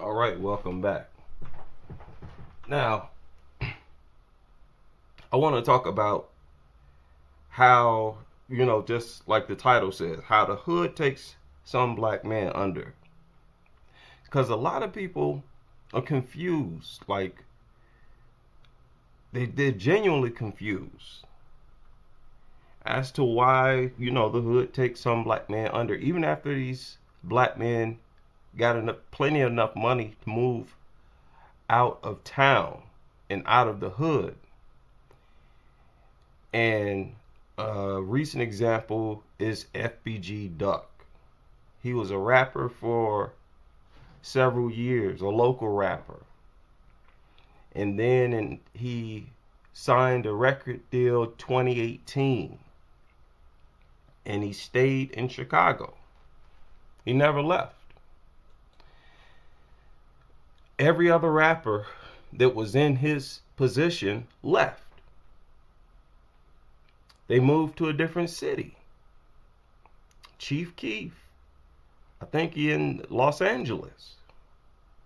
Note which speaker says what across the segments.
Speaker 1: All right, welcome back. Now, I want to talk about how, just like the title says, how the hood takes some black man under. Because a lot of people are confused. Like, they're genuinely confused as to why, the hood takes some black man under. Even after these black men got plenty enough money to move out of town and out of the hood. And a recent example is FBG Duck. He was a rapper for several years, a local rapper. And then he signed a record deal 2018. And he stayed in Chicago. He never left. Every other rapper that was in his position left. They moved to a different city. Chief Keef, I think he in Los Angeles,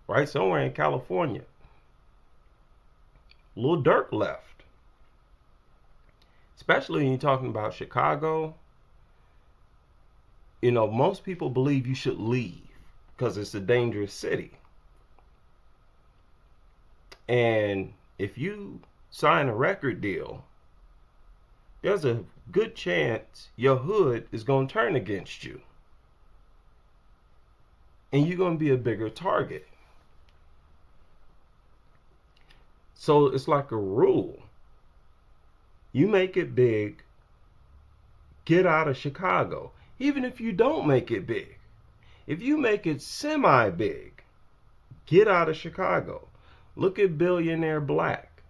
Speaker 1: right? Somewhere in California. Lil Durk left. Especially when you're talking about Chicago. Most people believe you should leave because it's a dangerous city. And if you sign a record deal, there's a good chance your hood is going to turn against you. And you're going to be a bigger target. So it's like a rule. You make it big, get out of Chicago. Even if you don't make it big. If you make it semi-big, get out of Chicago. Look at Billionaire Black.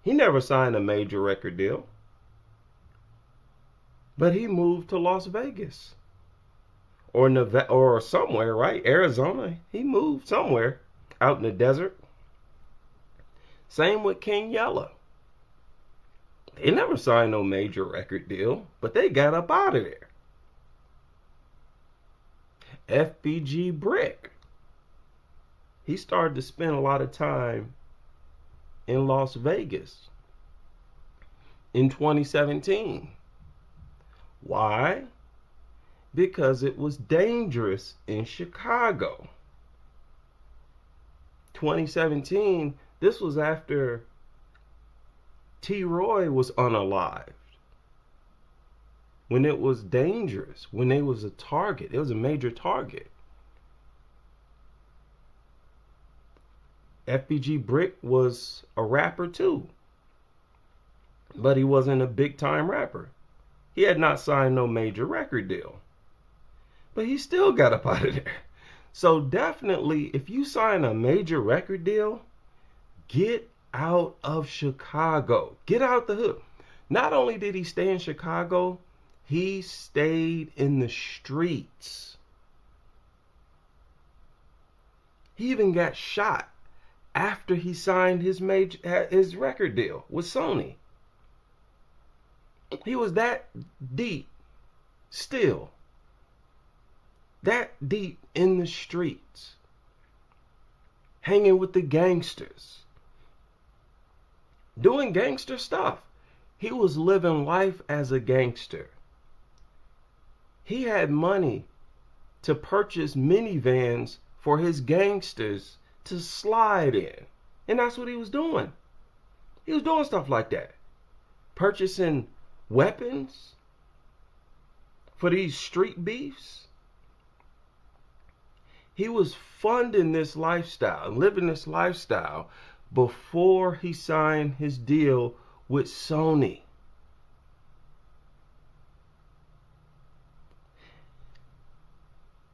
Speaker 1: He never signed a major record deal. But he moved to Las Vegas. Or Nevada, or somewhere, right? Arizona. He moved somewhere out in the desert. Same with King Yella. They never signed no major record deal, but they got up out of there. FBG Brick. He started to spend a lot of time in Las Vegas in 2017. Why? Because it was dangerous in Chicago. 2017, this was after T-Roy was unalived. When it was dangerous, when it was a target, it was a major target. FBG Brick was a rapper too. But he wasn't a big time rapper. He had not signed no major record deal. But he still got up out of there. So definitely, if you sign a major record deal, get out of Chicago. Get out the hood. Not only did he stay in Chicago, he stayed in the streets. He even got shot after he signed his record deal with Sony. He was that deep still. That deep in the streets. Hanging with the gangsters. Doing gangster stuff. He was living life as a gangster. He had money to purchase minivans for his gangsters to slide in. And that's what he was doing. He was doing stuff like that. Purchasing weapons for these street beefs. He was funding this lifestyle, living this lifestyle before he signed his deal with Sony.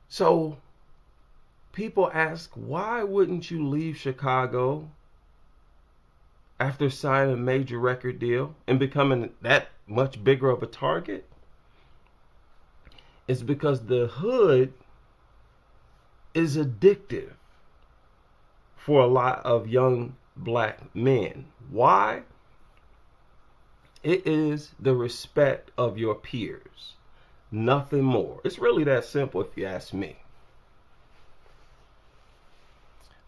Speaker 1: So people ask, why wouldn't you leave Chicago after signing a major record deal and becoming that much bigger of a target? It's because the hood is addictive for a lot of young black men. Why? It is the respect of your peers. Nothing more. It's really that simple if you ask me.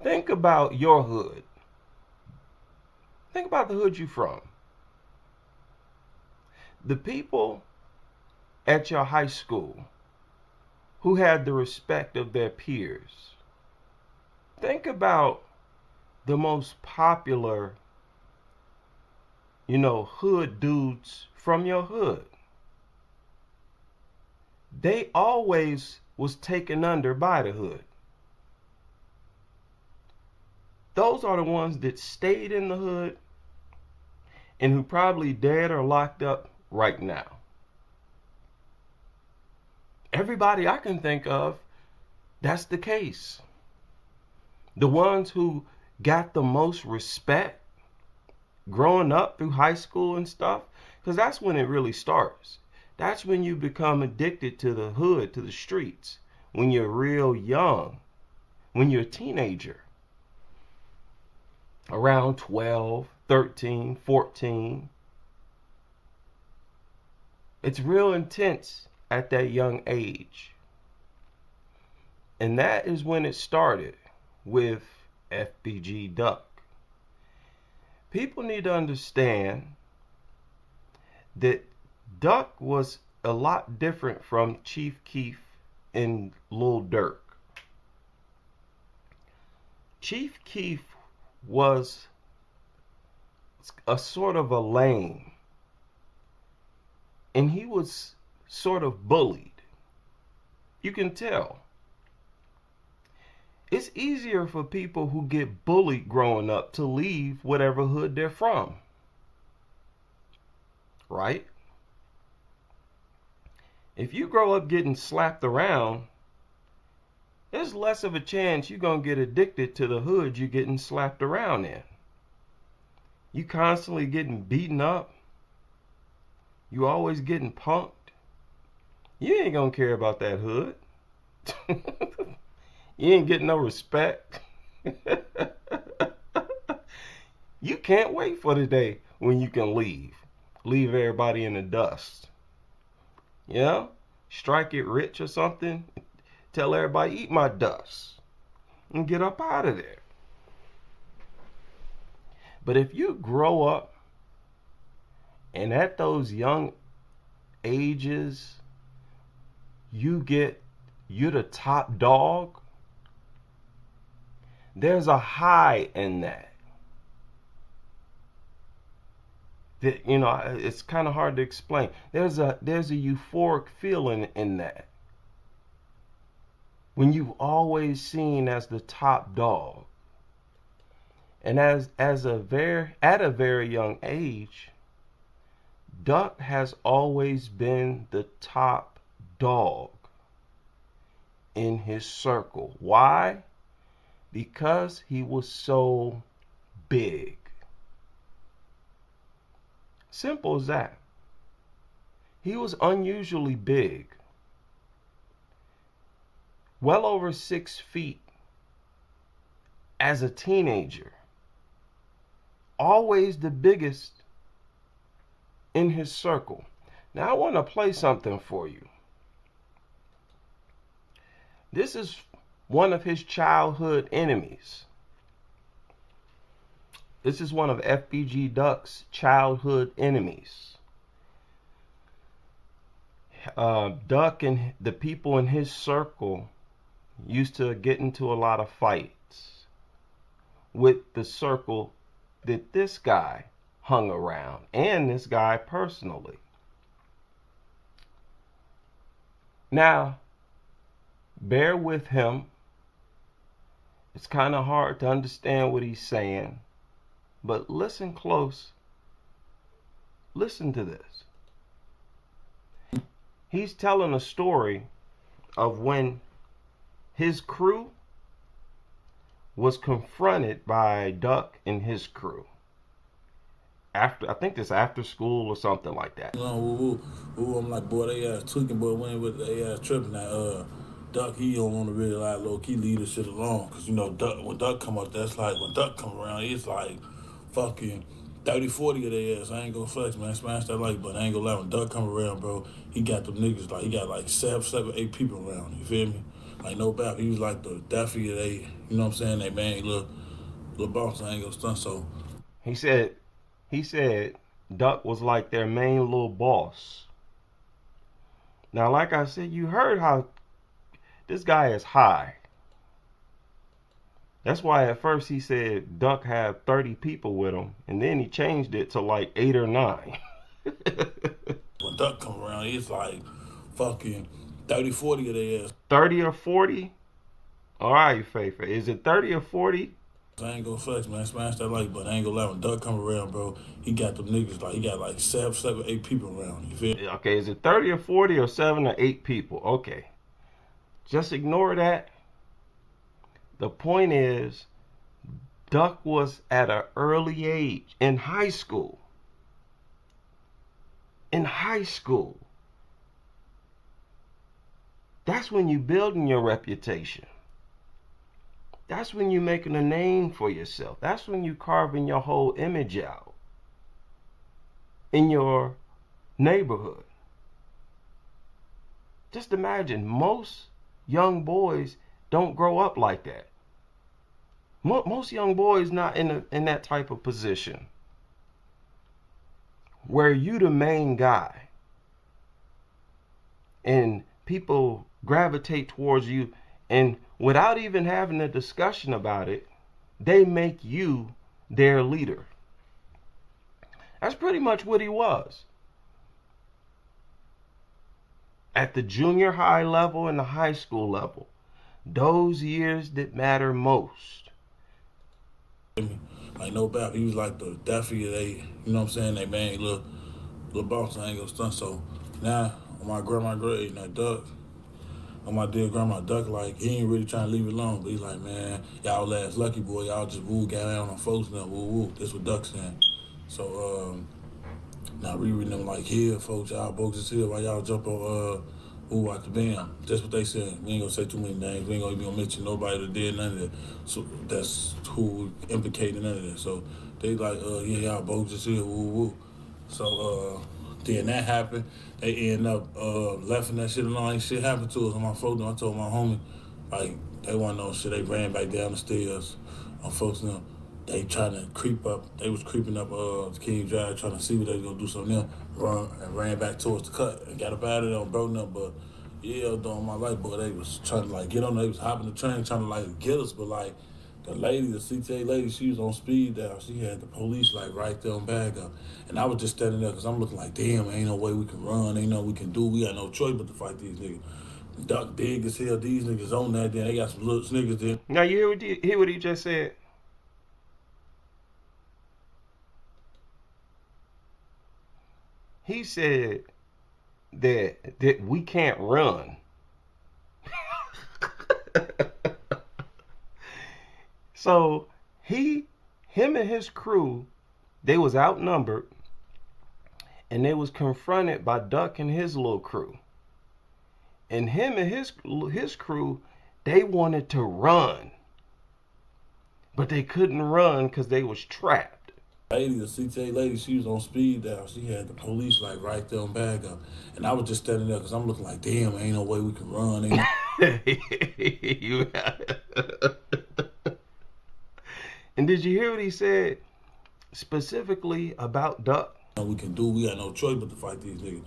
Speaker 1: Think about your hood. Think about the hood you from. The people at your high school who had the respect of their peers. Think about the most popular, hood dudes from your hood. They always was taken under by the hood. Those are the ones that stayed in the hood and who probably dead or locked up right now. Everybody I can think of, that's the case. The ones who got the most respect growing up through high school and stuff, because that's when it really starts. That's when you become addicted to the hood, to the streets, when you're real young, when you're a teenager, around 12, 13, 14. It's real intense at that young age. And that is when it started with FBG Duck. People need to understand that Duck was a lot different from Chief Keef and Lil Durk. Chief Keef was a sort of a lame, and he was sort of bullied. You can tell. It's easier for people who get bullied growing up to leave whatever hood they're from. Right? If you grow up getting slapped around, there's less of a chance you're going to get addicted to the hood you're getting slapped around in. You constantly getting beaten up. You always getting punked. You ain't going to care about that hood. You ain't getting no respect. You can't wait for the day when you can leave. Leave everybody in the dust. Yeah? Strike it rich or something. Tell everybody, eat my dust. And get up out of there. But if you grow up and at those young ages, you're the top dog, there's a high in that. It's kind of hard to explain. There's a euphoric feeling in that. When you've always seen as the top dog. And at a very young age, Duck has always been the top dog in his circle. Why? Because he was so big. Simple as that. He was unusually big. Well over 6 feet as a teenager. Always the biggest in his circle. Now I want to play something for you. This is one of his childhood enemies. This is one of FBG Duck's childhood enemies. Duck and the people in his circle used to get into a lot of fights with the circle that this guy hung around, and this guy personally. Now, bear with him. It's kind of hard to understand what he's saying, but listen close. Listen to this. He's telling a story of when his crew was confronted by Duck and his crew. I think this after school or something like that.
Speaker 2: I'm like, boy, they ass tweaking, boy, went with they ass tripping. That Duck, he don't want to really like low key leave this shit alone, cause Duck, when Duck come up, that's like when Duck come around, it's like fucking 30, 40 of their ass. I ain't gonna flex, man. Smash that like button. I ain't gonna lie. When Duck come around, bro, he got them niggas like he got like seven, 8 people around. You feel me? Like no bap, he was like the Daffy of they, you know what I'm saying? They man, little boss. I ain't gonna stunt. So
Speaker 1: He said Duck was like their main little boss. Now, like I said, you heard how this guy is high. That's why at first he said Duck had 30 people with him, and then he changed it to like 8 or 9.
Speaker 2: when Duck come around, it's like fucking 30, 40 of their ass.
Speaker 1: 30 or 40? All right, Fafa. Is it 30 or 40?
Speaker 2: I ain't gonna flex, man. Smash that like button. I ain't gonna lie. When Duck come around, bro, he got them niggas like he got like seven, 8 people around. You feel?
Speaker 1: Okay, is it 30 or 40 or 7 or 8 people? Okay. Just ignore that. The point is, Duck was at an early age in high school. In high school. That's when you building your reputation. That's when you making a name for yourself. That's when you carving your whole image out in your neighborhood. Just imagine, most young boys don't grow up like that. Most young boys not in that type of position where you the main guy and people gravitate towards you, and without even having a discussion about it, they make you their leader. That's pretty much what he was. At the junior high level and the high school level, those years that matter most.
Speaker 2: Like no bap, he was like the Daffy of they, you know what I'm saying? They man, little boss. I ain't gonna stunt. So now on my grandma grade, now Duck, on my dear grandma Duck, like he ain't really trying to leave it alone, but he's like, man, y'all last lucky boy, y'all just woo down on folks now, woo woo. That's what Duck's saying. So now rereading them like here, folks, y'all bogus as hell. Why y'all jump on who out the band? That's what they said. We ain't gonna say too many names. We ain't gonna even mention nobody that did none of that. So that's who implicated none of that. So they like, yeah, y'all bogus as hell, woo woo. So then that happened. They end up left that shit alone. Ain't shit happened to us on my phone. I told my homie, like, they wasn't no shit. They ran back down the stairs on folks now. They trying to creep up. They was creeping up King Drive, trying to see what they was gonna do something else. Run and ran back towards the cut and got up out of there and broke them. But yeah, during my life, boy, they was trying to like get on. They was hopping the train, trying to like get us. But like the lady, the CTA lady, she was on speed dial. She had the police like right there on bag up, and I was just standing there because I'm looking like, damn, ain't no way we can run. Ain't no we can do. We got no choice but to fight these niggas. Duck big as hell. These niggas on that. Then they got some little niggas there.
Speaker 1: Now you hear what he just said? He said that we can't run. So him and his crew, they was outnumbered, and they was confronted by Duck and his little crew. And him and his crew, they wanted to run, but they couldn't run because they was trapped.
Speaker 2: Lady, the CTA lady, she was on speed dial. She had the police like right there on bag up, and I was just standing there because I'm looking like, damn, ain't no way we can run.
Speaker 1: And did you hear what he said specifically about Duck?
Speaker 2: We can do. We got no choice but to fight these niggas.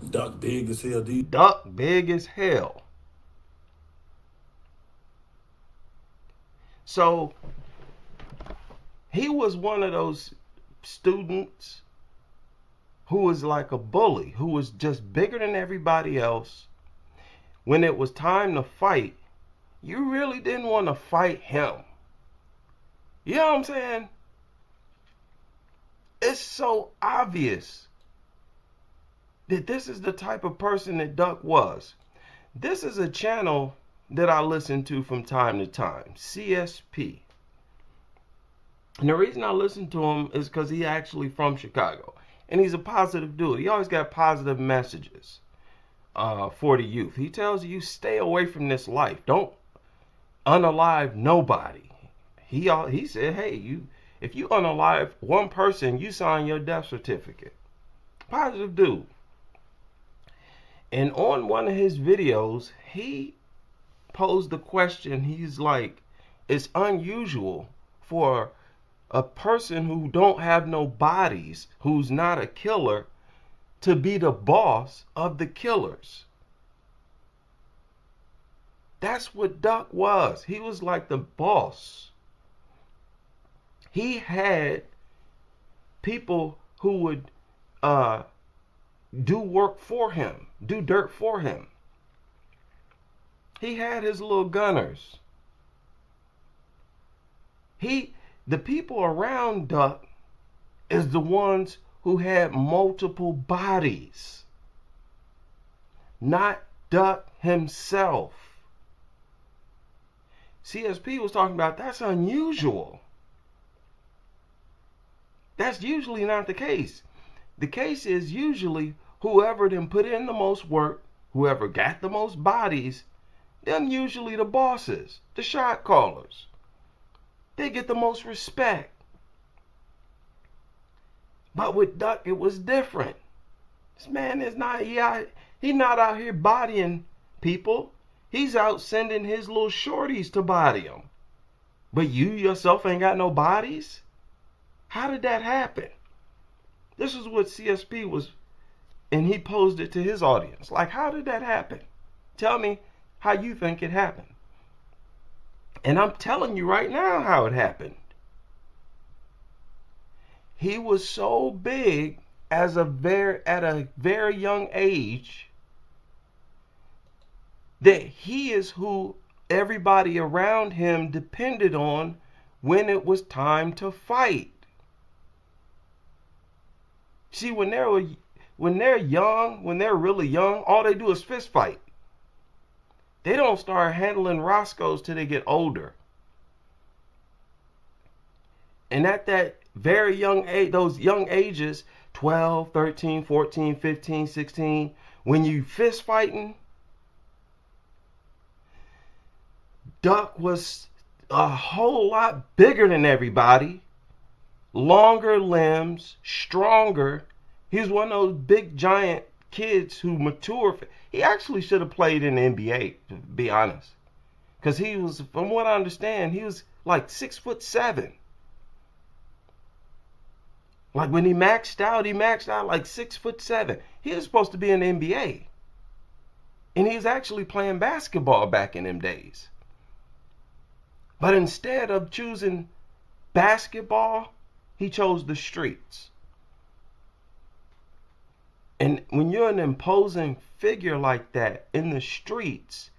Speaker 2: Duck big as hell.
Speaker 1: Duck big as hell. So he was one of those students who was like a bully, who was just bigger than everybody else. When it was time to fight, you really didn't want to fight him. You know what I'm saying? It's so obvious that this is the type of person that Duck was. This is a channel that I listen to from time to time, CSP. And the reason I listen to him is because he's actually from Chicago. And he's a positive dude. He always got positive messages for the youth. He tells you, stay away from this life. Don't unalive nobody. He said, hey, if you unalive one person, you sign your death certificate. Positive dude. And on one of his videos, he posed the question. He's like, it's unusual for a person who don't have no bodies, who's not a killer, to be the boss of the killers. That's what Duck was. He was like the boss. He had people who would do work for him, do dirt for him. He had his little gunners. The people around Duck is the ones who had multiple bodies, not Duck himself. CSP was talking about that's unusual. That's usually not the case. The case is usually whoever then put in the most work, whoever got the most bodies, them usually the bosses, the shot callers. They get the most respect. But with Duck, it was different. This man is not, he's not out here bodying people. He's out sending his little shorties to body them. But you yourself ain't got no bodies? How did that happen? This is what CSP was, and he posed it to his audience. Like, how did that happen? Tell me how you think it happened. And I'm telling you right now how it happened. He was so big at a very young age that he is who everybody around him depended on when it was time to fight. See, when they're young, when they're really young, all they do is fist fight. They don't start handling Roscoes till they get older. And at that very young age, those young ages, 12, 13, 14, 15, 16, when you fist fighting, Duck was a whole lot bigger than everybody, longer limbs, stronger. He's one of those big giant kids who mature. He actually should have played in the NBA, to be honest. Because he was, from what I understand, he was like 6'7". Like when he maxed out like 6'7". He was supposed to be in the NBA. And he was actually playing basketball back in them days. But instead of choosing basketball, he chose the streets. And when you're an imposing figure like that in the streets,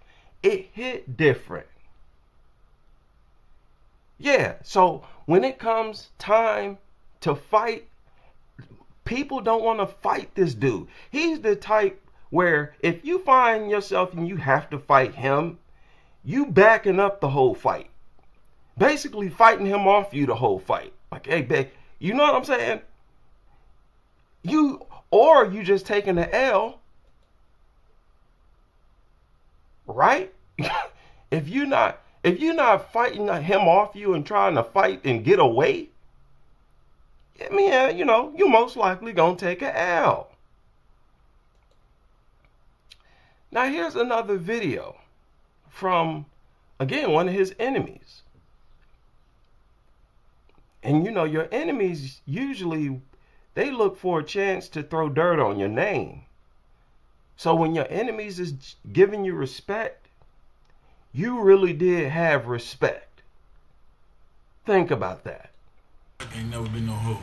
Speaker 1: it hit different. Yeah, so when it comes time to fight, people don't want to fight this dude. He's the type where if you find yourself and you have to fight him, you backing up the whole fight. Basically fighting him off you the whole fight. Like, hey, babe, you know what I'm saying? Or you just taking the L, right? If you're not fighting him off you and trying to fight and get away, I mean, you most likely gonna take an L. Now here's another video from, again, one of his enemies. And your enemies usually, they look for a chance to throw dirt on your name. So when your enemies is giving you respect, you really did have respect. Think about that.
Speaker 2: Ain't never been no hoe.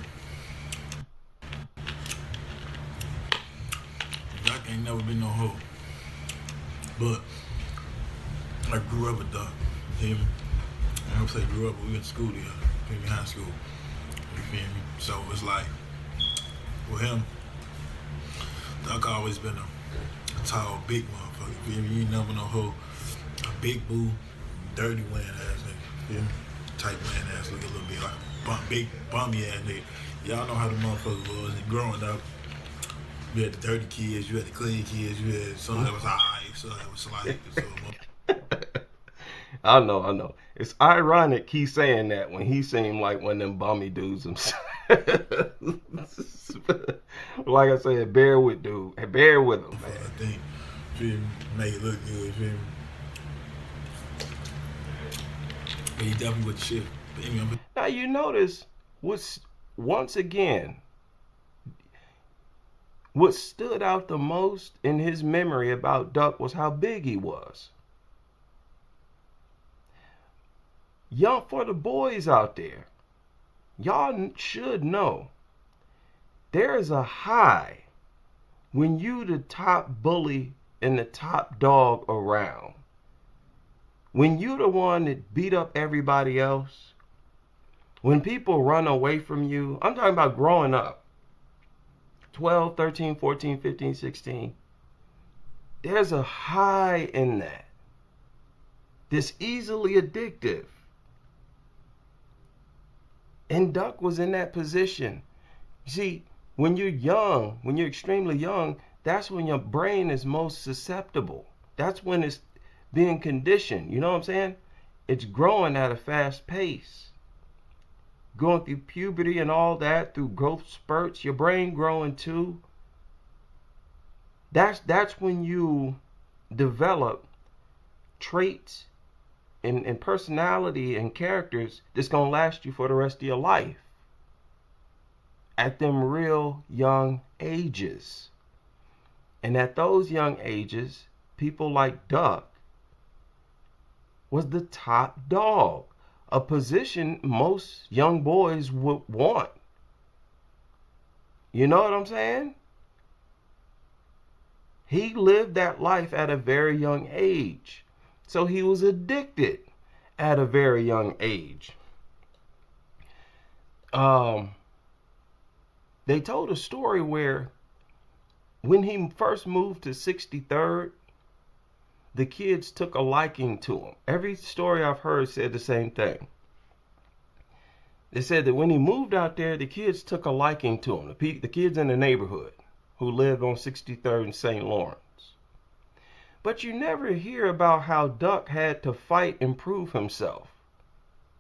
Speaker 2: Doc ain't never been no hoe. But I grew up with Doc. You feel me? I don't say grew up, but we went to school together. You feel me? High school. You feel me? So it's like, with him, Doc always been a tall, big motherfucker. You feel me? You ain't never no hoe. A big boo, dirty wearing ass nigga. You feel me? Tight wearing ass, look a little bit like big bummy ass nigga. Y'all know how the motherfucker was. And growing up, you had the dirty kids, you had the clean kids, you had some that was alright, some that was like
Speaker 1: I know. It's ironic he's saying that when he seemed like one of them bummy dudes himself. Like I said, bear with dude. Bear with him, man.
Speaker 2: I think, feel me, make it look good, feel me? But he definitely with the shit. But anyway,
Speaker 1: Now you notice what's once again what stood out the most in his memory about Duck was how big he was. Young, for the boys out there, y'all should know there is a high when you the top bully and the top dog around. When you the one that beat up everybody else, when people run away from you, I'm talking about growing up, 12, 13, 14, 15, 16, there's a high in that that's easily addictive. And Duck was in that position. You see, when you're young, when you're extremely young, that's when your brain is most susceptible. That's when it's being conditioned. You know what I'm saying? It's growing at a fast pace. Going through puberty and all that, through growth spurts, your brain growing too. That's when you develop traits and personality and characters that's going to last you for the rest of your life. At them real young ages. And at those young ages, people like Duck was the top dog. A position most young boys would want. You know what I'm saying? He lived that life at a very young age. So he was addicted at a very young age. They told a story where when he first moved to 63rd, the kids took a liking to him. Every story I've heard said the same thing. They said that when he moved out there, the kids took a liking to him. The kids in the neighborhood who lived on 63rd and St. Lawrence. But you never hear about how Duck had to fight and prove himself.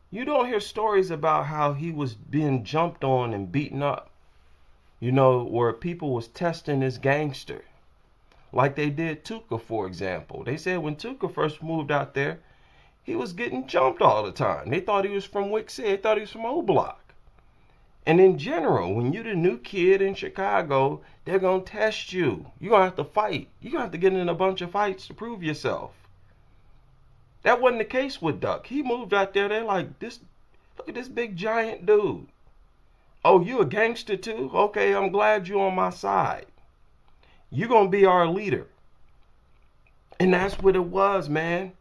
Speaker 1: You don't hear stories about how he was being jumped on and beaten up. You know, where people was testing this gangster. Like they did Tuka, for example. They said when Tuka first moved out there, he was getting jumped all the time. They thought he was from Wick City. They thought he was from O Block. And in general, when you're the new kid in Chicago, they're going to test you. You're going to have to fight. You're going to have to get in a bunch of fights to prove yourself. That wasn't the case with Duck. He moved out there, they're like, look at this big giant dude. Oh, you a gangster too? Okay, I'm glad you're on my side. You're going to be our leader. And that's what it was, man.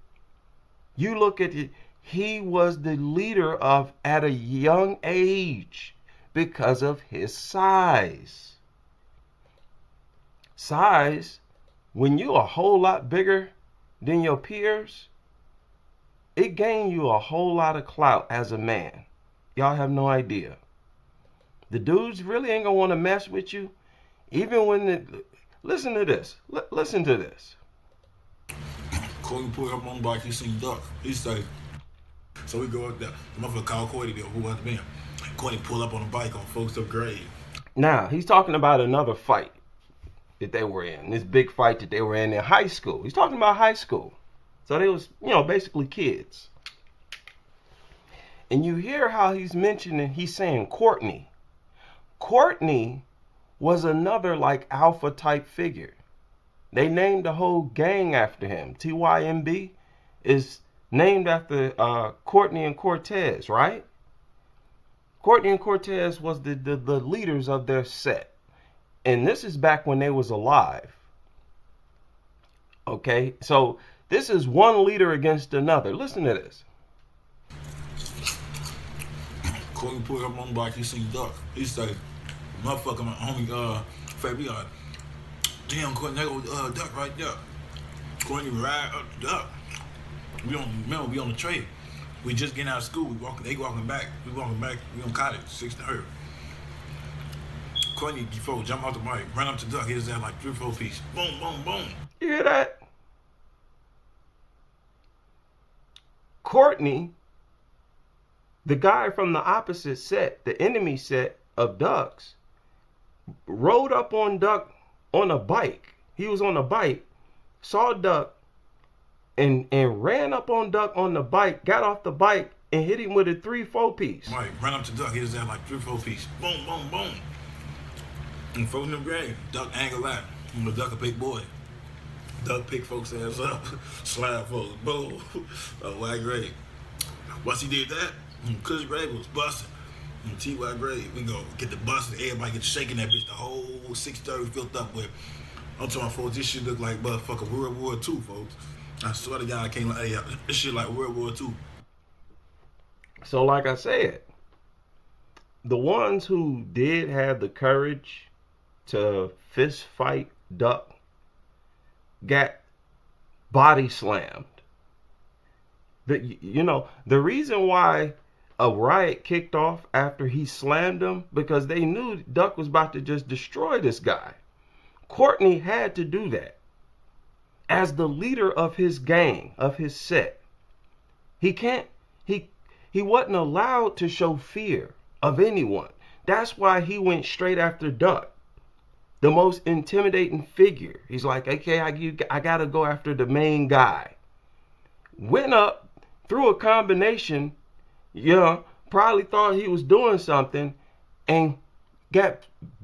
Speaker 1: You look at it, he was the leader at a young age because of his size. Size, when you're a whole lot bigger than your peers, it gained you a whole lot of clout as a man. Y'all have no idea. The dudes really ain't going to want to mess with you. Even when listen to this. Listen to this.
Speaker 2: Corey pulled up on the bike, he seen Duck. He say, so we go up there. The motherfucker called Corey there, who was the man. Corey pulled up on the bike on Folks Up Grade.
Speaker 1: Now, he's talking about another fight that they were in. This big fight that they were in high school. He's talking about high school. So they was, basically kids. And you hear how he's saying Courtney. Courtney was another like alpha type figure. They named the whole gang after him. TYMB is named after Courtney and Cortez, right? Courtney and Cortez was the leaders of their set. And this is back when they was alive. Okay, so this is one leader against another. Listen to this.
Speaker 2: Corey pulled up on the bike, he seen Duck. He say, motherfucker, my homie, Fabi, damn, Courtney, there go Duck right there. Courtney ride up to Duck. We on the trail. We just getting out of school. They walking back. We on college, 63rd. Courtney before jump out the bike, run up to Duck, hit his ass like 3-4 piece. Boom, boom, boom.
Speaker 1: You hear that? Courtney, the guy from the opposite set, the enemy set of Ducks, rode up on Duck on a bike. He was on a bike, saw Duck, and ran up on Duck on the bike, got off the bike, and hit him with a 3-4 piece.
Speaker 2: Right, run up to Duck, hit his ass like 3-4 piece. Boom, boom, boom. And folks in the grave, Duck angle out. Duck a big boy. Duck pick folks' ass up, slap folks, boom. Oh, white grave. Once he did that, Kush Grave was busting. T.Y. Grave, we go get the bus and everybody get shaking that bitch. The whole 630 filled up with. I'm talking, folks, this shit look like motherfucking World War II, folks. I swear to God, I can't lie. This shit like World War II.
Speaker 1: So like I said, the ones who did have the courage to fist fight Duck got body slammed. The reason why a riot kicked off after he slammed him, because they knew Duck was about to just destroy this guy. Courtney had to do that. As the leader of his gang, of his set, he wasn't allowed to show fear of anyone. That's why he went straight after Duck, the most intimidating figure. He's like, okay, I gotta go after the main guy. Went up, threw a combination, probably thought he was doing something, and got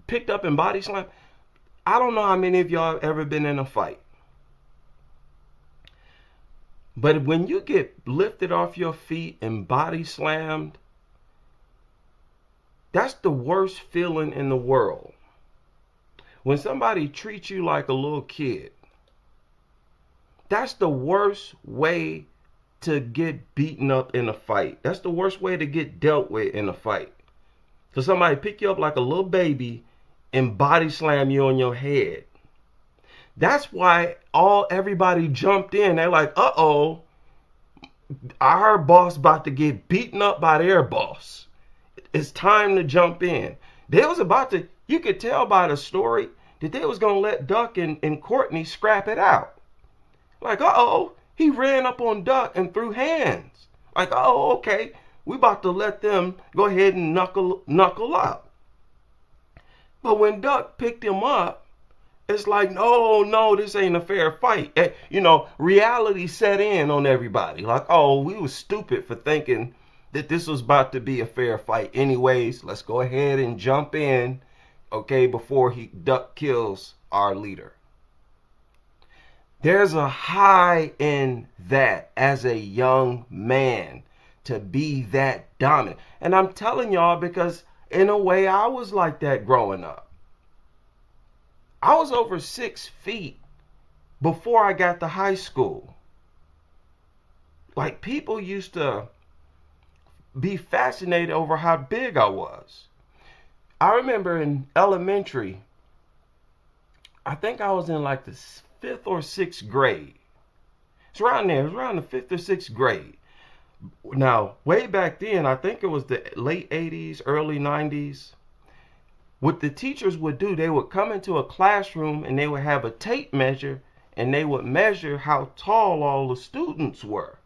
Speaker 1: picked up and body slammed. I don't know how many of y'all have ever been in a fight, but when you get lifted off your feet and body slammed, that's the worst feeling in the world. When somebody treats you like a little kid, that's the worst way to get beaten up in a fight. That's the worst way to get dealt with in a fight. So somebody pick you up like a little baby and body slam you on your head. That's why everybody jumped in. They're like, uh-oh, our boss about to get beaten up by their boss. It's time to jump in. They was about to, you could tell by the story that they was going to let Duck and Courtney scrap it out. Like, uh-oh, he ran up on Duck and threw hands. Like, oh, okay, we about to let them go ahead and knuckle up. But when Duck picked him up, it's like, no, this ain't a fair fight. Reality set in on everybody. Like, oh, we was stupid for thinking that this was about to be a fair fight. Anyways, let's go ahead and jump in, okay, before Duck kills our leader. There's a high in that as a young man to be that dominant. And I'm telling y'all because in a way I was like that growing up. I was over 6 feet before I got to high school. Like, people used to be fascinated over how big I was. I remember in elementary, I think I was in like the 5th or 6th grade. It's around there. It was around the 5th or 6th grade. Now, way back then, I think it was the late 80s, early 90s. What the teachers would do, they would come into a classroom and they would have a tape measure and they would measure how tall all the students were.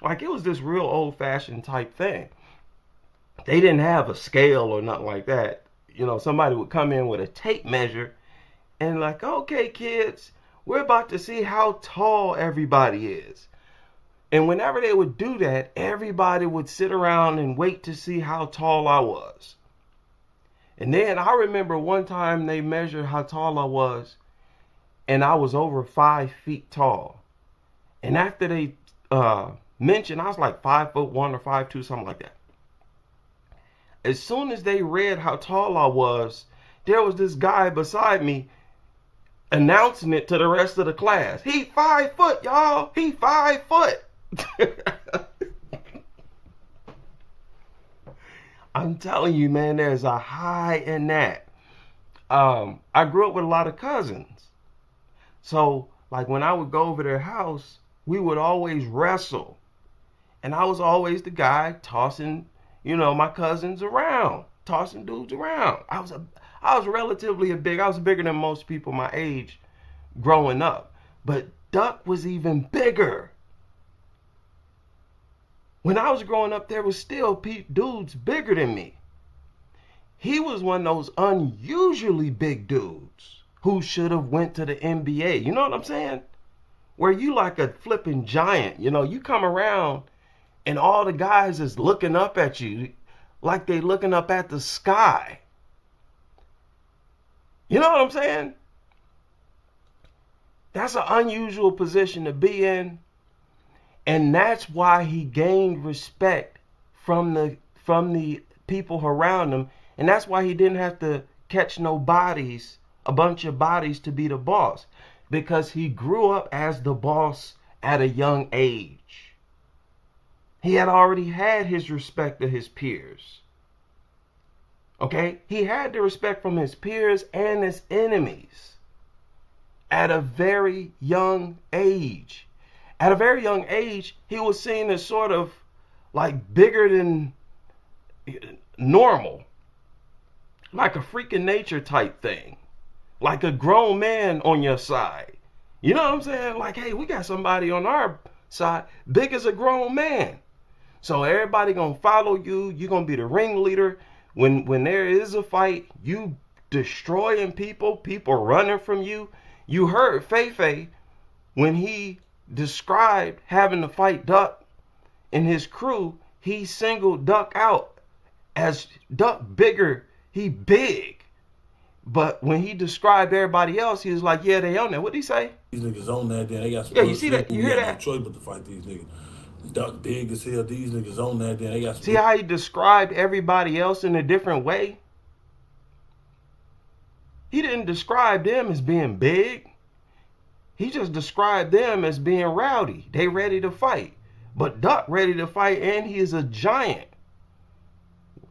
Speaker 1: Like, it was this real old-fashioned type thing. They didn't have a scale or nothing like that. Somebody would come in with a tape measure and like, okay, kids, we're about to see how tall everybody is. And whenever they would do that, everybody would sit around and wait to see how tall I was. And then I remember one time they measured how tall I was, and I was over 5 feet tall. And after they mentioned, I was like 5'1" or 5'2", something like that. As soon as they read how tall I was, there was this guy beside me announcing it to the rest of the class. He 5 foot, y'all. He 5 foot. I'm telling you, man, there's a high in that. I grew up with a lot of cousins. So, like, when I would go over their house, we would always wrestle. And I was always the guy tossing, my cousins around, tossing dudes around. I was relatively big. I was bigger than most people my age growing up. But Duck was even bigger. When I was growing up, there was still dudes bigger than me. He was one of those unusually big dudes who should have went to the NBA. You know what I'm saying? Where you like a flipping giant. You come around And all the guys is looking up at you like they looking up at the sky. You know what I'm saying? That's an unusual position to be in. And that's why he gained respect from the people around him. And that's why he didn't have to catch no bodies, a bunch of bodies to be the boss. Because he grew up as the boss at a young age. He had already had his respect of his peers. Okay? He had the respect from his peers and his enemies at a very young age. At a very young age, he was seen as sort of like bigger than normal. Like a freaking nature type thing. Like a grown man on your side. You know what I'm saying? Like, hey, we got somebody on our side big as a grown man. So everybody gonna follow you. You're gonna be the ringleader. When there is a fight, you destroying people, people running from you. You heard Feifei when he described having to fight Duck and his crew. He singled Duck out as Duck bigger. He big. But when he described everybody else, he was like, yeah, they on there. What'd he say?
Speaker 2: These niggas on that, then they got some.
Speaker 1: Yeah, you see that? You hear that?
Speaker 2: No choice but to fight these niggas. Duck big as hell. These niggas on that, then they got some.
Speaker 1: See how he described everybody else in a different way? He didn't describe them as being big. He just described them as being rowdy. They ready to fight. But Duck ready to fight, and he is a giant.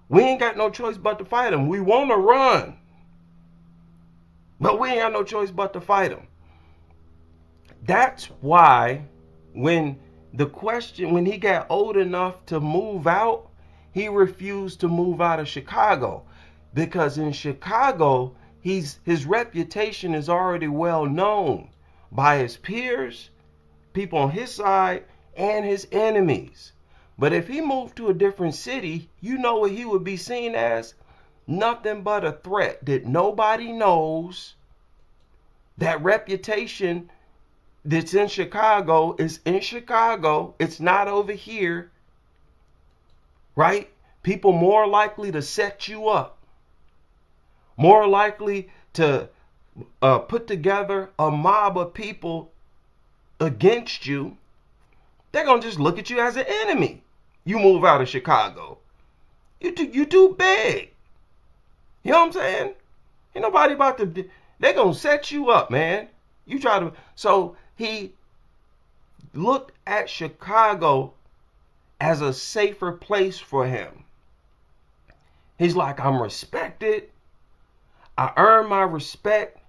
Speaker 1: We ain't got no choice but to fight him. We want to run. But we ain't got no choice but to fight him. That's why when he got old enough to move out, he refused to move out of Chicago. Because in Chicago, his reputation is already well known by his peers, people on his side, and his enemies. But if he moved to a different city, you know what he would be seen as? Nothing but a threat that nobody knows. That reputation that's in Chicago is in Chicago. It's not over here. Right? People more likely to set you up. More likely to put together a mob of people against you. They're going to just look at you as an enemy. You move out of Chicago. You too big. You know what I'm saying? Ain't nobody about to... They're going to set you up, man. You try to... So he looked at Chicago as a safer place for him. He's like, I'm respected. I earned my respect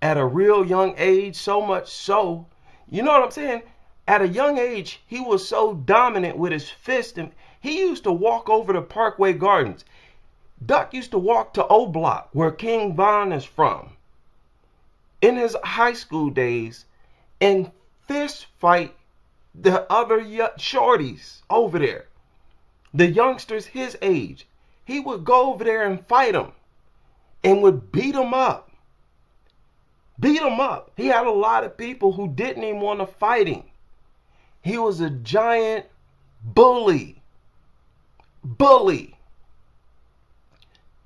Speaker 1: at a real young age, so much so. You know what I'm saying? At a young age, he was so dominant with his fist. And he used to walk over to Parkway Gardens. Duck used to walk to O Block, where King Von is from, in his high school days, and fist fight the other shorties over there. The youngsters his age. He would go over there and fight them and would beat them up. Beat them up. He had a lot of people who didn't even want to fight him. He was a giant bully. Bully.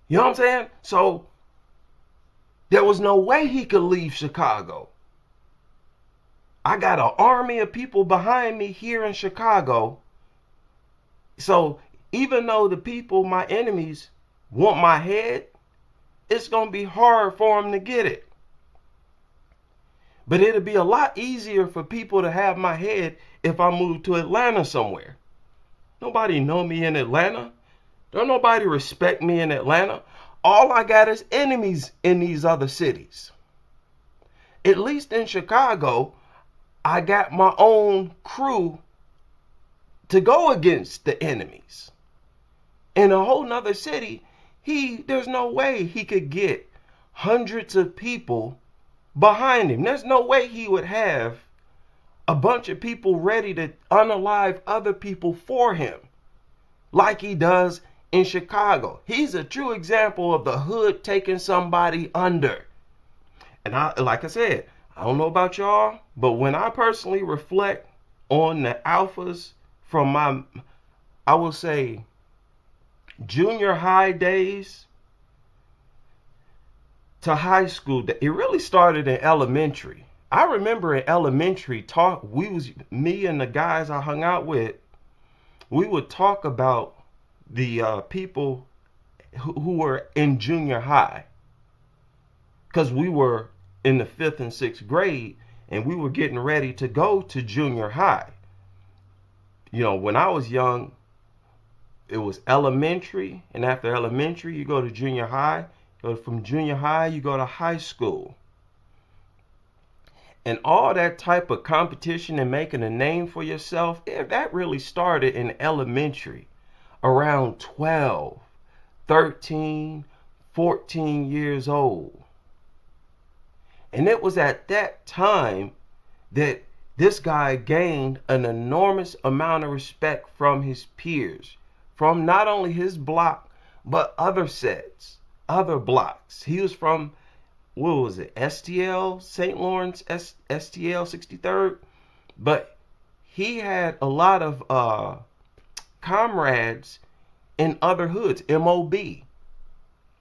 Speaker 1: You know what I'm saying? So there was no way he could leave Chicago. I got an army of people behind me here in Chicago. So even though the people, my enemies, want my head, it's going to be hard for them to get it. But it'll be a lot easier for people to have my head if I move to Atlanta somewhere. Nobody know me in Atlanta. Don't nobody respect me in Atlanta. All I got is enemies in these other cities. At least in Chicago, I got my own crew to go against the enemies. In a whole nother city, there's no way he could get hundreds of people behind him. There's no way he would have a bunch of people ready to unalive other people for him like he does in Chicago. He's a true example of the hood taking somebody under. And like I said, I don't know about y'all, but when I personally reflect on the alphas from I will say, junior high days to high school, it really started in elementary. I remember in elementary me and the guys I hung out with, we would talk about the people who were in junior high, because we were in the 5th and 6th grade and we were getting ready to go to junior high. When I was young, it was elementary, and after elementary you go to junior high. From junior high you go to high school. And all that type of competition and making a name for yourself, that really started in elementary, around 12, 13, 14 years old. And it was at that time that this guy gained an enormous amount of respect from his peers, from not only his block, but other sets, other blocks. He was from, what was it, STL, St. Lawrence, STL 63rd. But he had a lot of comrades in other hoods, MOB.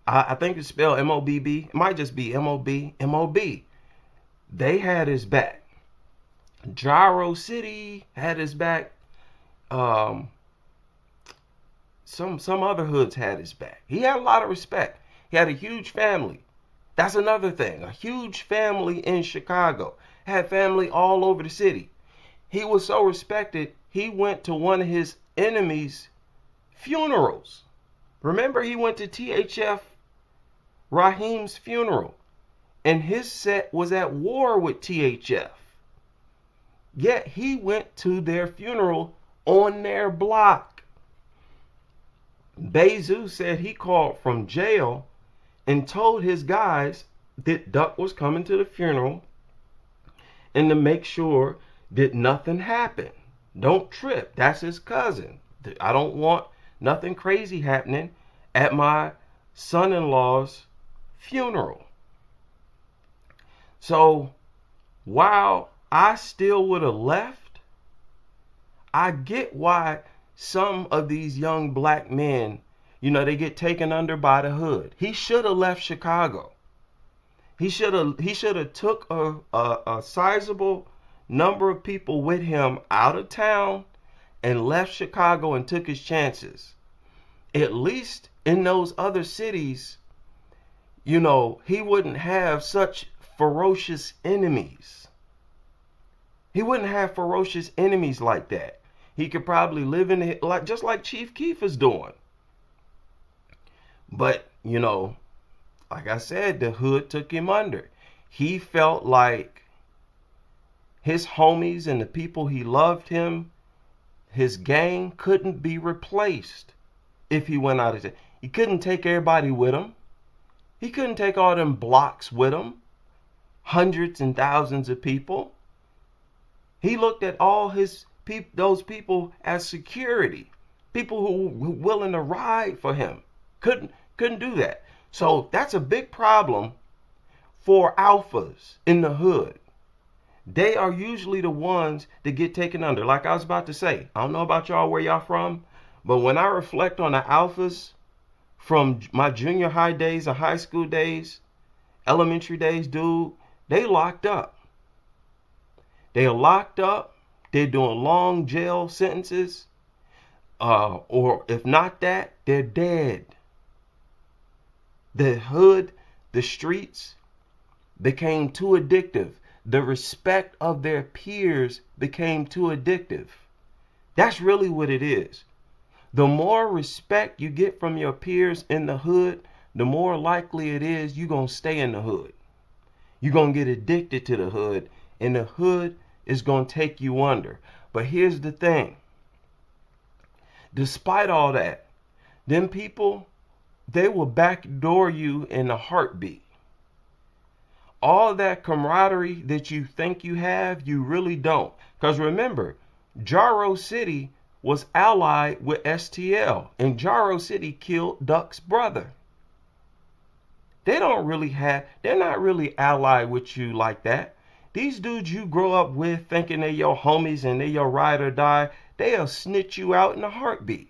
Speaker 1: I think it's spelled MOBB. It might just be MOB. They had his back. Gyro City had his back. Some other hoods had his back. He had a lot of respect. He had a huge family. That's another thing. A huge family in Chicago. Had family all over the city. He was so respected, he went to one of his enemies' funerals. Remember, he went to THF Raheem's funeral, and his set was at war with THF. Yet he went to their funeral on their block. Bezu said he called from jail and told his guys that Duck was coming to the funeral and to make sure that nothing happened. Don't trip. That's his cousin. I don't want nothing crazy happening at my son-in-law's funeral. So while I still would have left, I get why some of these young black men, they get taken under by the hood. He should have left Chicago. He should have took a sizable number of people with him out of town and left Chicago and took his chances. At least in those other cities, he wouldn't have such ferocious enemies. He wouldn't have ferocious enemies like that. He could probably live in it just like Chief Keef is doing. But, like I said, the hood took him under. He felt like his homies and the people he loved him, his gang couldn't be replaced if he went out of town. He couldn't take everybody with him. He couldn't take all them blocks with him. Hundreds and thousands of people. He looked at all those people as security. People who were willing to ride for him. Couldn't do that. So that's a big problem for alphas in the hood. They are usually the ones that get taken under. Like I was about to say, I don't know about y'all where y'all from, but when I reflect on the alphas from my junior high days and high school days, elementary days, dude, they locked up. They are locked up. They're doing long jail sentences. Or if not that, they're dead. The hood, the streets became too addictive. The respect of their peers became too addictive. That's really what it is. The more respect you get from your peers in the hood, the more likely it is you're going to stay in the hood. You're going to get addicted to the hood, and the hood is going to take you under. But here's the thing. Despite all that, them people, they will backdoor you in a heartbeat. All that camaraderie that you think you have, you really don't. Because remember, Gyro City was allied with STL, and Gyro City killed Duck's brother. They're not really allied with you like that. These dudes you grow up with thinking they're your homies and they're your ride or die, they'll snitch you out in a heartbeat.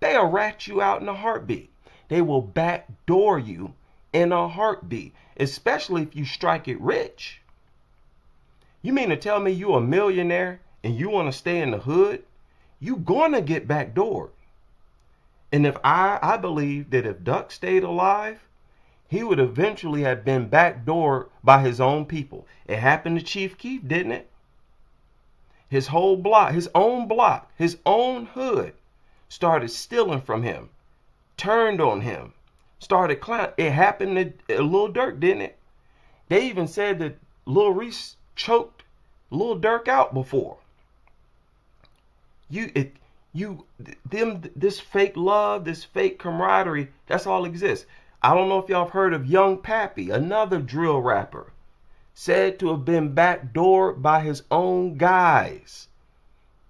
Speaker 1: they'll rat you out in a heartbeat. They will backdoor you in a heartbeat, especially if you strike it rich. You mean to tell me you a millionaire and you want to stay in the hood? You gonna get backdoored. And if I believe that if Duck stayed alive, he would eventually have been backdoored by his own people. It happened to Chief Keef, didn't it? His whole block, his own hood started stealing from him, turned on him, started clowning. It happened to Lil Durk, didn't it? They even said that Lil Reese choked Lil Durk out before. This fake love, this fake camaraderie, that's all exists. I don't know if y'all have heard of Young Pappy, another drill rapper, said to have been backdoored by his own guys.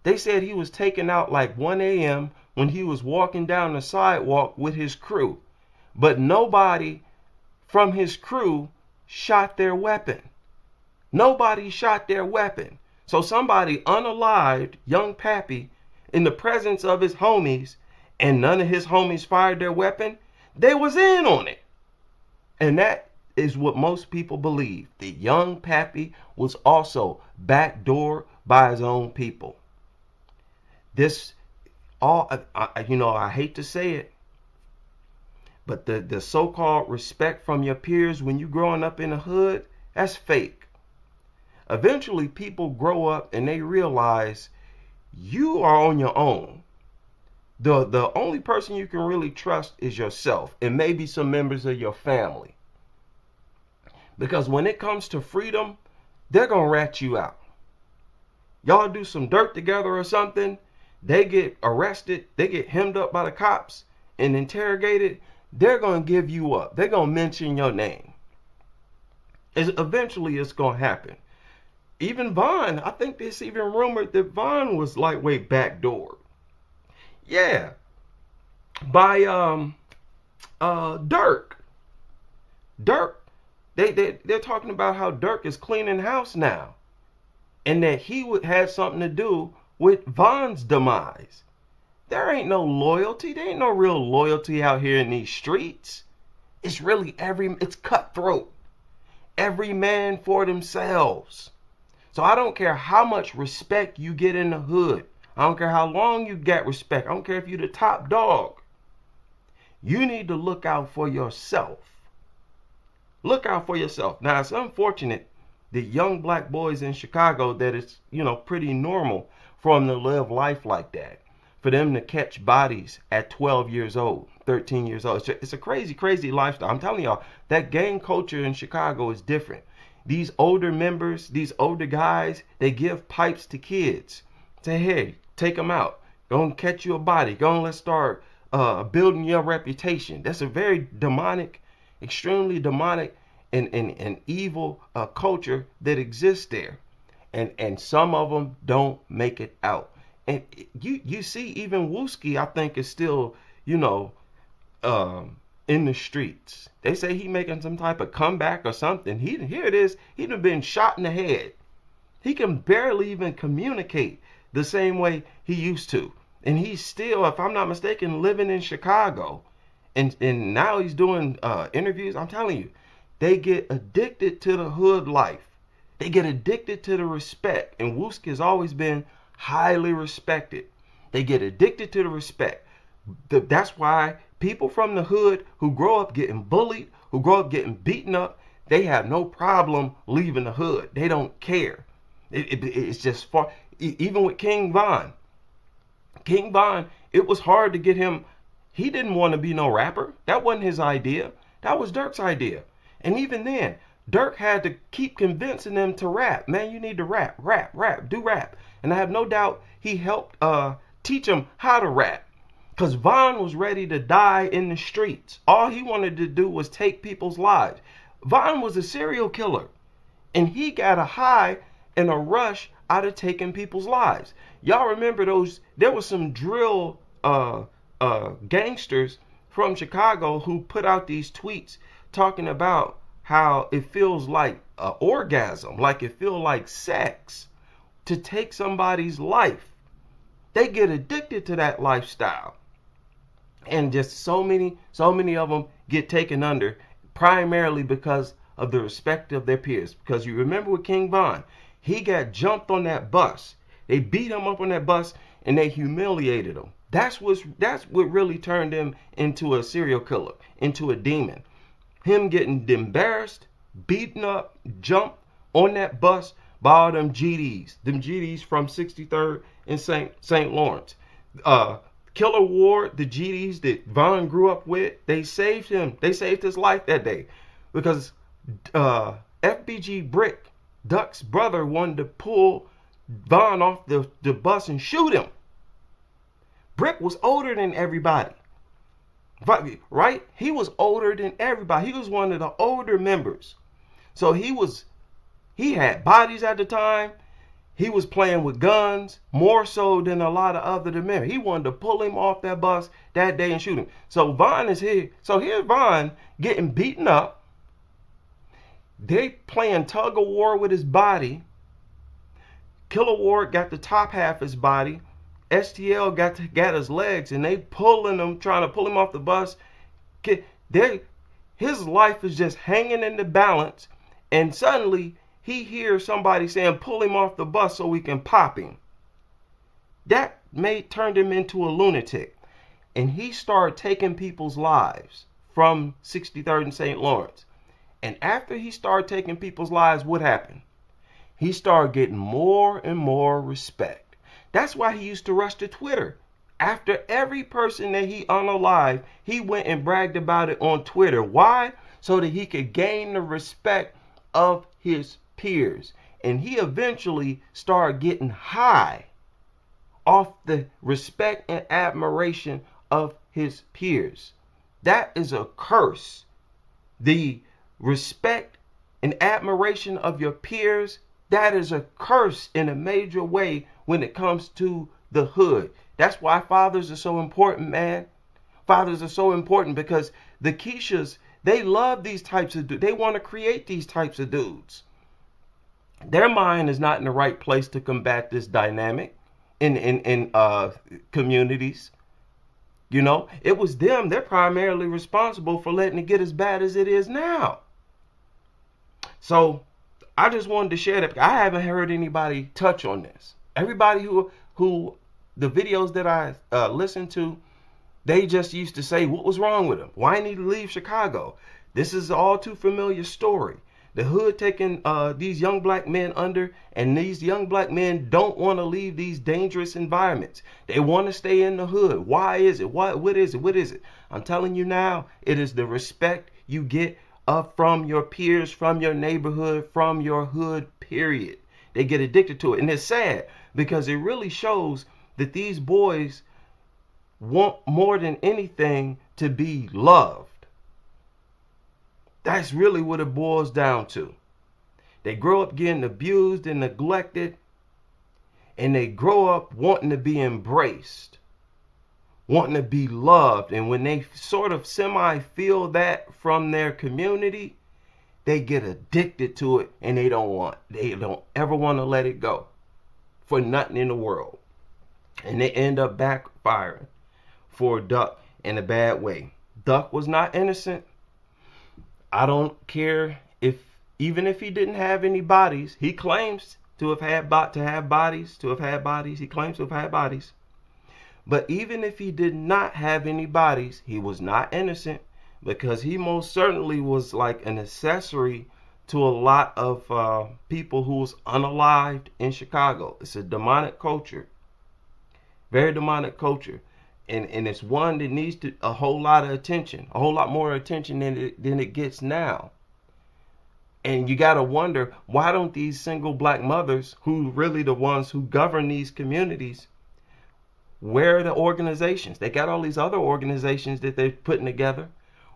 Speaker 1: They said he was taken out like 1 a.m. when he was walking down the sidewalk with his crew. But nobody from his crew shot their weapon. Nobody shot their weapon. So somebody unalived Young Pappy in the presence of his homies, and none of his homies fired their weapon. They was in on it. And that is what most people believe. The Young Pappy was also backdoored by his own people. This all, I hate to say it, but the so-called respect from your peers when you growing up in the hood, that's fake. Eventually, people grow up and they realize you are on your own. The only person you can really trust is yourself and maybe some members of your family. Because when it comes to freedom, they're going to rat you out. Y'all do some dirt together or something, they get arrested, they get hemmed up by the cops and interrogated, they're going to give you up. They're going to mention your name. Eventually, it's going to happen. Even Von, I think it's even rumored that Von was lightweight backdoored. Yeah. By Durk. Durk, they're talking about how Durk is cleaning house now. And that he would have something to do with Von's demise. There ain't no loyalty. There ain't no real loyalty out here in these streets. It's really it's cutthroat. Every man for themselves. So I don't care how much respect you get in the hood. I don't care how long you get respect. I don't care if you're the top dog. You need to look out for yourself. Look out for yourself. Now, it's unfortunate that young black boys in Chicago, that it's, pretty normal for them to live life like that. For them to catch bodies at 12 years old, 13 years old. It's a crazy, crazy lifestyle. I'm telling y'all, that gang culture in Chicago is different. These older members, these older guys, they give pipes to kids. Say, hey, take them out. Go and catch you a body. Go and let's start building your reputation. That's a very demonic, extremely demonic and evil culture that exists there. And some of them don't make it out. And you see, even Wooski, I think, is still, in the streets. They say he making some type of comeback or something. Here it is. He'd have been shot in the head. He can barely even communicate the same way he used to. And he's still, if I'm not mistaken, living in Chicago. And now he's doing interviews. I'm telling you, they get addicted to the hood life. They get addicted to the respect. And Wooski has always been highly respected. They get addicted to the respect. That's why people from the hood who grow up getting bullied, who grow up getting beaten up, they have no problem leaving the hood. They don't care. It's just far. Even with King Von. King Von, it was hard to get him. He didn't want to be no rapper. That wasn't his idea. That was Durk's idea. And even then, Durk had to keep convincing them to rap. Man, you need to rap, do rap. And I have no doubt he helped teach him how to rap. Because Von was ready to die in the streets. All he wanted to do was take people's lives. Von was a serial killer. And he got a high and a rush out of taking people's lives. Y'all remember those? There was some drill gangsters from Chicago who put out these tweets talking about how it feels like an orgasm, like it feels like sex to take somebody's life. They get addicted to that lifestyle. And just so many of them get taken under, primarily because of the respect of their peers. Because you remember with King Von, he got jumped on that bus. They beat him up on that bus and they humiliated him. That's what really turned him into a serial killer, into a demon. Him getting embarrassed, beaten up, jumped on that bus by all them GDs from 63rd and St. Lawrence. Killer Ward, the GDs that Von grew up with, they saved him. They saved his life that day because FBG Brick, Duck's brother, wanted to pull Von off the bus and shoot him. Brick was older than everybody, right? He was older than everybody. He was one of the older members. So he had bodies at the time. He was playing with guns more so than a lot of other men. He wanted to pull him off that bus that day and shoot him. So Von is here. So here's Von getting beaten up. They playing tug of war with his body. Killer Ward got the top half of his body. STL got his legs, and they pulling him, trying to pull him off the bus. His life is just hanging in the balance, and suddenly he hears somebody saying, pull him off the bus so we can pop him. That turned him into a lunatic. And he started taking people's lives from 63rd and St. Lawrence. And after he started taking people's lives, what happened? He started getting more and more respect. That's why he used to rush to Twitter. After every person that he unalived, he went and bragged about it on Twitter. Why? So that he could gain the respect of his peers. And he eventually started getting high off the respect and admiration of his peers. That is a curse. The respect and admiration of your peers, that is a curse in a major way when it comes to the hood. That's why fathers are so important, man. Fathers are so important because the Keishas, they love these types of dudes. They want to create these types of dudes. Their mind is not in the right place to combat this dynamic in communities. You know, it was them. They're primarily responsible for letting it get as bad as it is now. So I just wanted to share that. I haven't heard anybody touch on this. Everybody who the videos that I listened to, they just used to say, what was wrong with him? Why didn't he leave Chicago? This is all too familiar story. The hood taking these young black men under, and these young black men don't want to leave these dangerous environments. They want to stay in the hood. Why is it? What is it? What is it? I'm telling you now, it is the respect you get from your peers, from your neighborhood, from your hood, period. They get addicted to it. And it's sad because it really shows that these boys want more than anything to be loved. That's really what it boils down to. They grow up getting abused and neglected, and they grow up wanting to be embraced, wanting to be loved. And when they sort of feel that from their community, they get addicted to it, and they don't ever want to let it go for nothing in the world. And they end up backfiring for Duck in a bad way. Duck was not innocent. I don't care even if he didn't have any bodies. He claims to have had bodies. He claims to have had bodies. But even if he did not have any bodies, he was not innocent, because he most certainly was like an accessory to a lot of people who was unalived in Chicago. It's a demonic culture, very demonic culture. And it's one that needs a whole lot of attention, a whole lot more attention than it gets now. And you got to wonder, why don't these single black mothers, who really the ones who govern these communities, where are the organizations? They got all these other organizations that they're putting together.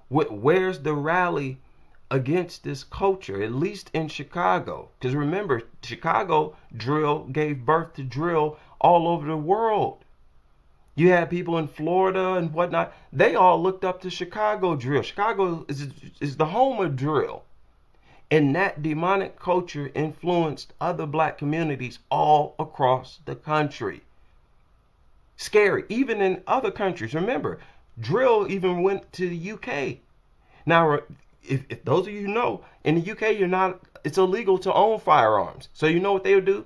Speaker 1: Where's the rally against this culture, at least in Chicago? Because remember, Chicago drill gave birth to drill all over the world. You had people in Florida and whatnot. They all looked up to Chicago drill. Chicago is the home of drill. And that demonic culture influenced other black communities all across the country. Scary. Even in other countries. Remember, drill even went to the UK. Now, if those of you know, in the UK, it's illegal to own firearms. So you know what they'll do?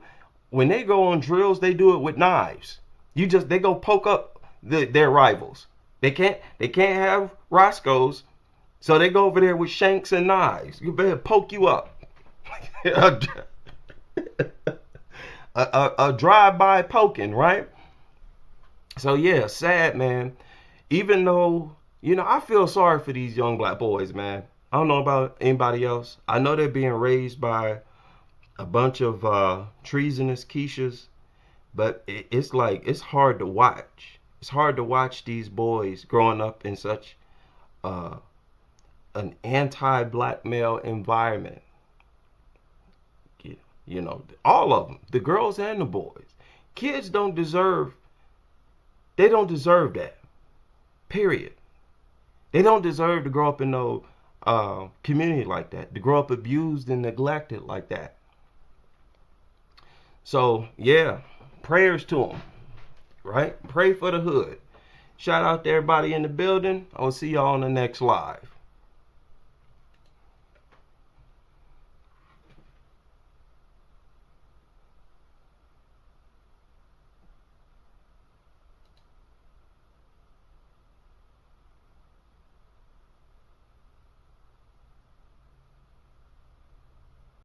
Speaker 1: When they go on drills, they do it with knives. They go poke up their rivals. They can't have Roscoe's, so they go over there with shanks and knives. You better poke you up. a drive-by poking, right? So yeah, sad, man. Even though, I feel sorry for these young black boys, man. I don't know about anybody else. I know they're being raised by a bunch of treasonous Keishas, but it's hard to watch. It's hard to watch these boys growing up in such an anti-black male environment. All of them, the girls and the boys. Kids don't deserve that. Period. They don't deserve to grow up in no community like that, to grow up abused and neglected like that. So, yeah, prayers to them, right? Pray for the hood. Shout out to everybody in the building. I'll see y'all on the next live.